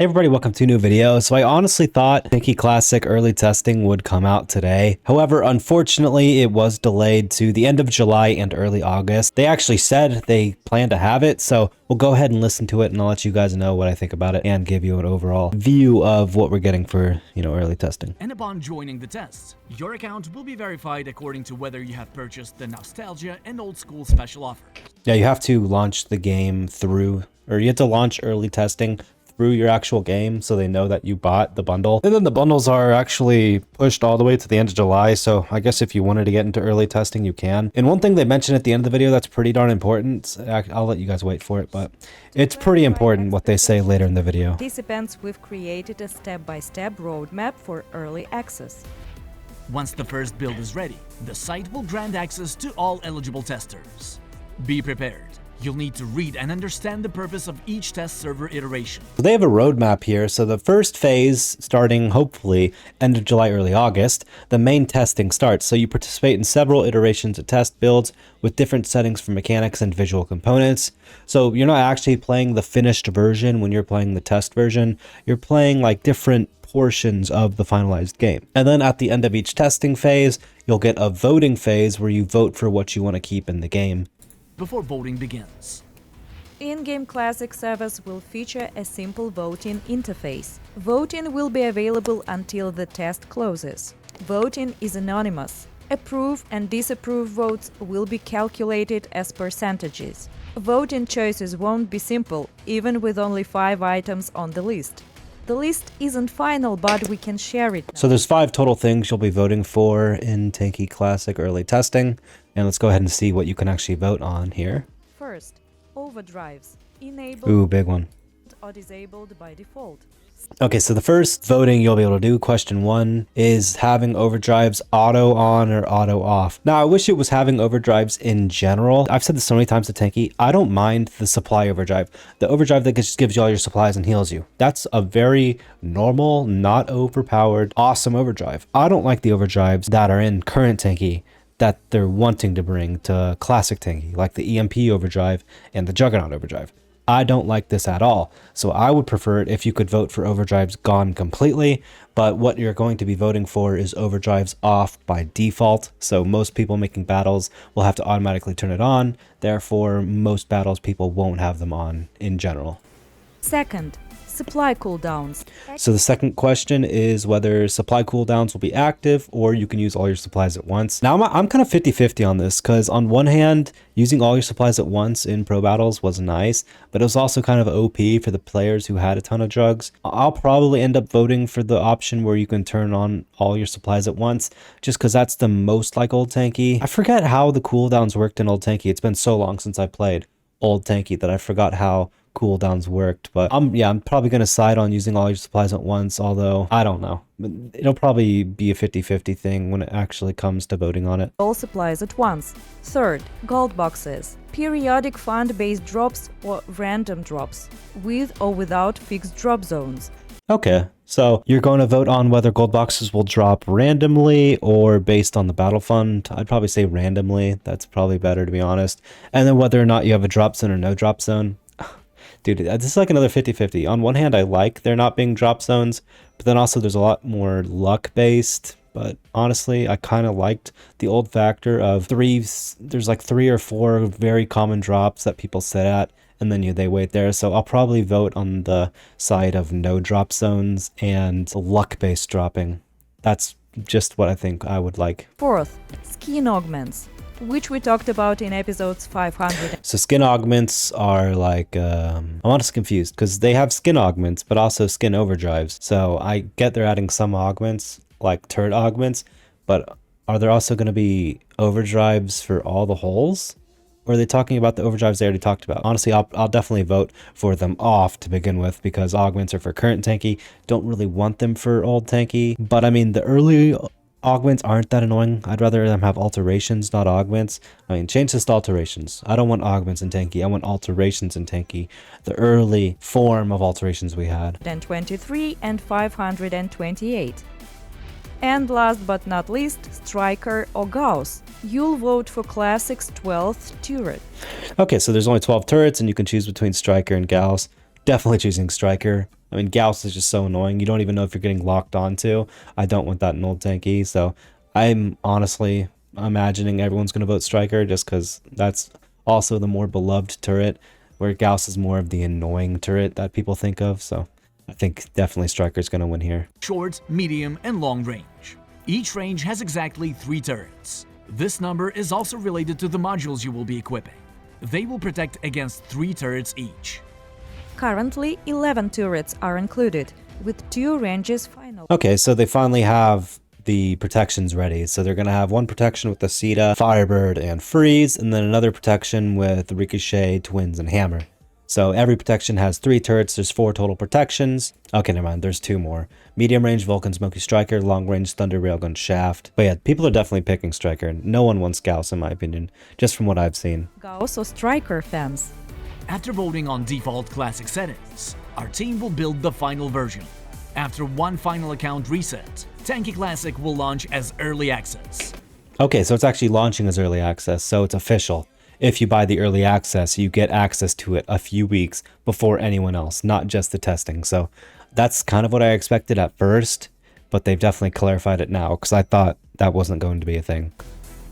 Hey everybody, welcome to a new video. So I honestly thought Tanki Classic early testing would come out today. However, unfortunately, it was delayed to the end of July and early August. They actually said they plan to have it, so we'll go ahead and listen to it and I'll let you guys know what I think about it and give you an overall view of what we're getting for, early testing. And upon joining the test, your account will be verified according to whether you have purchased the nostalgia and old school special offers. Yeah, you have to launch the game through, or you have to launch early testing through your actual game so they know that you bought the bundle. And then the bundles are actually pushed all the way to the end of July, so I guess if you wanted to get into early testing, you can. And one thing they mentioned at the end of the video that's pretty darn important, I'll let you guys wait for it, but it's pretty important what they say later in the video. Participants, we've created a step-by-step roadmap for early access. Once the first build is ready, the site will grant access to all eligible testers. Be prepared. You'll need to read and understand the purpose of each test server iteration. So they have a roadmap here. So the first phase, starting hopefully end of July, early August, the main testing starts. So you participate in several iterations of test builds with different settings for mechanics and visual components. So you're not actually playing the finished version when you're playing the test version. You're playing like different portions of the finalized game. And then at the end of each testing phase, you'll get a voting phase where you vote for what you want to keep in the game before voting begins. In-game Classic servers will feature a simple voting interface. Voting will be available until the test closes. Voting is anonymous. Approve and disapprove votes will be calculated as percentages. Voting choices won't be simple, even with only 5 items on the list. The list isn't final, but we can share it now. So there's 5 total things you'll be voting for in Tanki Classic early testing. And let's go ahead and see what you can actually vote on here. First, overdrives. Enabled Ooh, big one. or disabled by default. Okay, so the first voting you'll be able to do, question 1, is having overdrives auto on or auto off. Now, I wish it was having overdrives in general. I've said this so many times to Tanki, I don't mind the supply overdrive. The overdrive that just gives you all your supplies and heals you. That's a very normal, not overpowered, awesome overdrive. I don't like the overdrives that are in current Tanki that they're wanting to bring to classic Tanki, like the EMP overdrive and the Juggernaut overdrive. I don't like this at all. So I would prefer it if you could vote for overdrives gone completely, but what you're going to be voting for is overdrives off by default. So most people making battles will have to automatically turn it on. Therefore, most battles people won't have them on in general. Second, supply cooldowns. So the second question is whether supply cooldowns will be active or you can use all your supplies at once. Now I'm kind of 50-50 on this because on one hand, using all your supplies at once in pro battles was nice, but it was also kind of OP for the players who had a ton of drugs. I'll probably end up voting for the option where you can turn on all your supplies at once just because that's the most like old Tanki. I forget how the cooldowns worked in old Tanki. It's been so long since I played old Tanki that I forgot how cooldowns worked, but I'm probably going to side on using all your supplies at once, although I don't know. It'll probably be a 50-50 thing when it actually comes to voting on it. All supplies at once. Third, gold boxes. Periodic fund-based drops or random drops, with or without fixed drop zones. Okay, so you're going to vote on whether gold boxes will drop randomly or based on the battle fund. I'd probably say randomly. That's probably better, to be honest. And then whether or not you have a drop zone or no drop zone. Dude, this is like another 50-50. On one hand, I like there not being drop zones, but then also there's a lot more luck based. But honestly, I kind of liked the old factor of there's like 3 or 4 very common drops that people sit at, and then they wait there. So I'll probably vote on the side of no drop zones and luck based dropping. That's just what I think I would like. Fourth, skin augments, which we talked about in episodes 500. So skin augments are like, I'm honestly confused because they have skin augments, but also skin overdrives. So I get they're adding some augments, like turret augments, but are there also going to be overdrives for all the holes? Or are they talking about the overdrives they already talked about? Honestly, I'll definitely vote for them off to begin with because augments are for current Tanki. Don't really want them for old Tanki. But I mean, the early augments aren't that annoying. I'd rather them have alterations, not augments. I mean, change this to alterations. I don't want augments in Tanki. I want alterations in Tanki. The early form of alterations we had. 23 and 528. And last but not least, Striker or Gauss. You'll vote for Classic's 12th turret. Okay, so there's only 12 turrets and you can choose between Striker and Gauss. Definitely choosing Striker. I mean, Gauss is just so annoying. You don't even know if you're getting locked onto. I don't want that in old Tanky, so I'm honestly imagining everyone's going to vote Striker just because that's also the more beloved turret, where Gauss is more of the annoying turret that people think of, so I think definitely Striker's going to win here. Short, medium, and long range. Each range has exactly 3 turrets. This number is also related to the modules you will be equipping. They will protect against 3 turrets each. Currently, 11 turrets are included, with 2 ranges final. Okay, so they finally have the protections ready. So they're going to have one protection with the Sita, Firebird, and Freeze, and then another protection with Ricochet, Twins, and Hammer. So every protection has 3 turrets. There's 4 total protections. Okay, never mind. There's 2 more. Medium range Vulcan Smoky Striker, long range Thunder Railgun Shaft. But yeah, people are definitely picking Striker. No one wants Gauss in my opinion, just from what I've seen. Gauss or Striker fans. After voting on default classic settings, our team will build the final version. After one final account reset, Tanki Classic will launch as early access. Okay, so it's actually launching as early access, so it's official. If you buy the early access, you get access to it a few weeks before anyone else, not just the testing. So that's kind of what I expected at first, but they've definitely clarified it now because I thought that wasn't going to be a thing.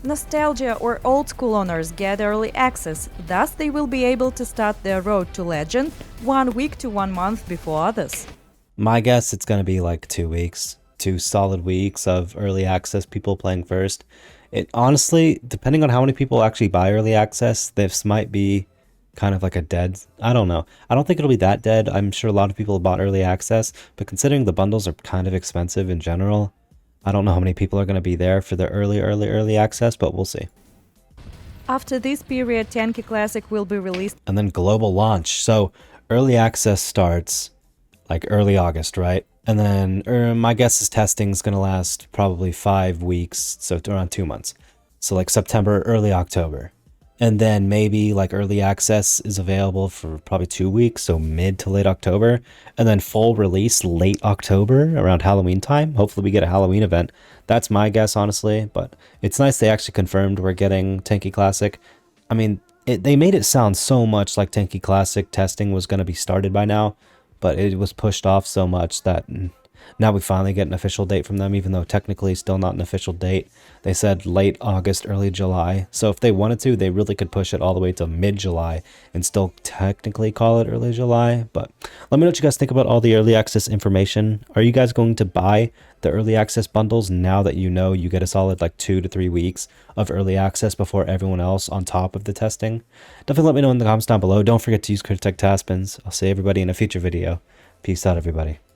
Nostalgia or old school owners get early access, thus they will be able to start their road to legend 1 week to 1 month before others. My guess it's going to be like 2 weeks, 2 solid weeks of early access people playing first. It honestly, depending on how many people actually buy early access, this might be kind of like a dead, I don't know. I don't think it'll be that dead. I'm sure a lot of people bought early access, but considering the bundles are kind of expensive in general, I don't know how many people are going to be there for the early access, but we'll see. After this period, Tanki Classic will be released. And then global launch. So early access starts like early August, right? And then my guess is testing is going to last probably 5 weeks, so around 2 months. So like September, early October. And then maybe like early access is available for probably 2 weeks, so mid to late October. And then full release late October, around Halloween time. Hopefully we get a Halloween event. That's my guess, honestly. But it's nice they actually confirmed we're getting Tanki Classic. I mean, they made it sound so much like Tanki Classic testing was going to be started by now. But it was pushed off so much that now we finally get an official date from them, even though technically still not an official date. They said late August, early July. So if they wanted to, they really could push it all the way to mid-July and still technically call it early July. But let me know what you guys think about all the early access information. Are you guys going to buy the early access bundles now that you know you get a solid like 2 to 3 weeks of early access before everyone else on top of the testing? Definitely let me know in the comments down below. Don't forget to use code Taspens. I'll see everybody in a future video. Peace out, everybody.